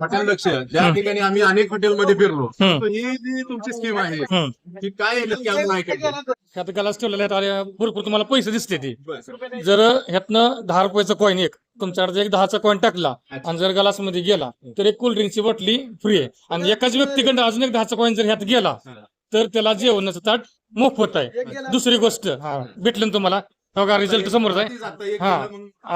Hotel लक्ष ज्या ठिकाणी आम्ही अनेक हॉटेलमध्ये फिरलो हम्म. तर ही जी तुमची स्कीम आहे ही काय आहे नक्की आम्हाला ऐकायचं. ह्यात गलास ठेवलेले आहेत आणि भरपूर तुम्हाला पैसे दिसते ते. बरं. जर ह्यातनं 10 रुपयाचा कॉईन एक तुमच्याकडे एक 10चा कॉईन टाकला आणि जर ग्लास मध्ये गेला तर एक कोल्ड्रिंकची बाटली फ्री आहे. आणि एकाच व्यक्तीकडे अजून एक 10चा कॉईन जर ह्यात गेला तर त्याला जेवणाचं ताट मोफत आहे. दुसरी गोष्ट भेटलं ना तुम्हाला बघा रिझल्ट समोरच आहे. हा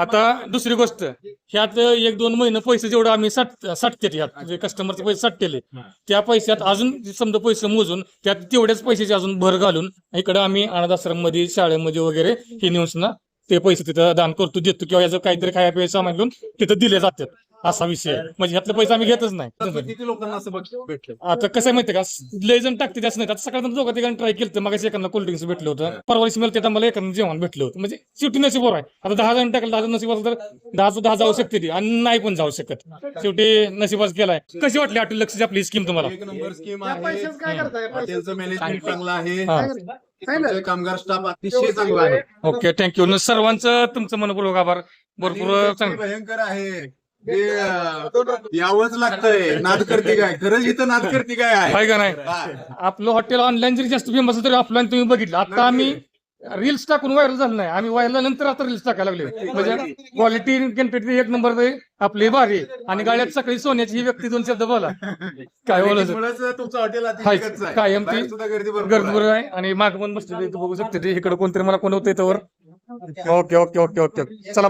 आता दुसरी गोष्ट ह्यात 1-2 महिने पैसे जेवढं आम्ही साठते ह्यात जे कस्टमरचे पैसे साठतेले त्या पैशात अजून समजा पैसे मोजून त्यात तेवढ्याच पैशाची अजून भर घालून इकडे आम्ही अनाथाश्रम मध्ये शाळेमध्ये वगैरे हे नेऊन ना ते पैसे तिथं दान करतो देतो किंवा याचं काहीतरी खाया प्यायचं सामान घेऊन तिथं दिले जातात. असा विषय आहे. म्हणजे ह्यातले पैसे आम्ही घेतच नाही. किती लोकांना असं भेटलं. आता कसं आहे माहितीये का लय जण टाकते त्याच नाही. आता सकाळी दोघं तिघांनी ट्राय केलं तर मग एखादा कोल्ड्रिंक्स भेटलं होतं परवाशी मला त्यात मला एखादं जेवण भेटलं होतं. म्हणजे शेवटी नशीब आहे. आता 10 जण टाकलं 10 नशीब असलं तर 10 जाऊ शकते ती आणि नाही पण जाऊ शकत. शेवटी नशीबच केलाय. कशी वाटली हॉटेल लक्षची आपली स्कीम तुम्हाला? एक नंबर स्कीम आहे. हॉटेलचं मॅनेजमेंट चांगलं आहे. कामगार स्टाफ अतिशय चांगला आहे. Okay thank you. सर्वांचं तुमचं मनपूर्वक आभार. भरपूर आणि चांगलं भयंकर आहे. यावंच लागतंय. नाद करते काय खरंच इथं नाद करते काय आहे का नाही. हा. आपलं हॉटेल ऑनलाईन जरी जास्त फेमस असेल तरी ऑफलाईन तुम्ही बघितलं. आता आम्ही रील्स टाकून व्हायरल झालं नाही. आम्ही व्हायरल नंतर आता रील्स टाकायला लागले. म्हणजे क्वालिटी क्वांटिटी एक नंबर आपली भारी. आणि गाड्यात सकाळी सोन्याची ही व्यक्ती 2 शब्द बोला काय बोलायचं. त्यामुळेच तुमचं हॉटेल हाय, अतिशय आहे. कायम ती बाहेर सुद्धा गर्दी भरपूर गर्दी आहे. आहे. आणि माग पण बसते बघू शकते इकडे कोणतरी मला कोण होतं त्यावर. ओके ओके ओके ओके चला.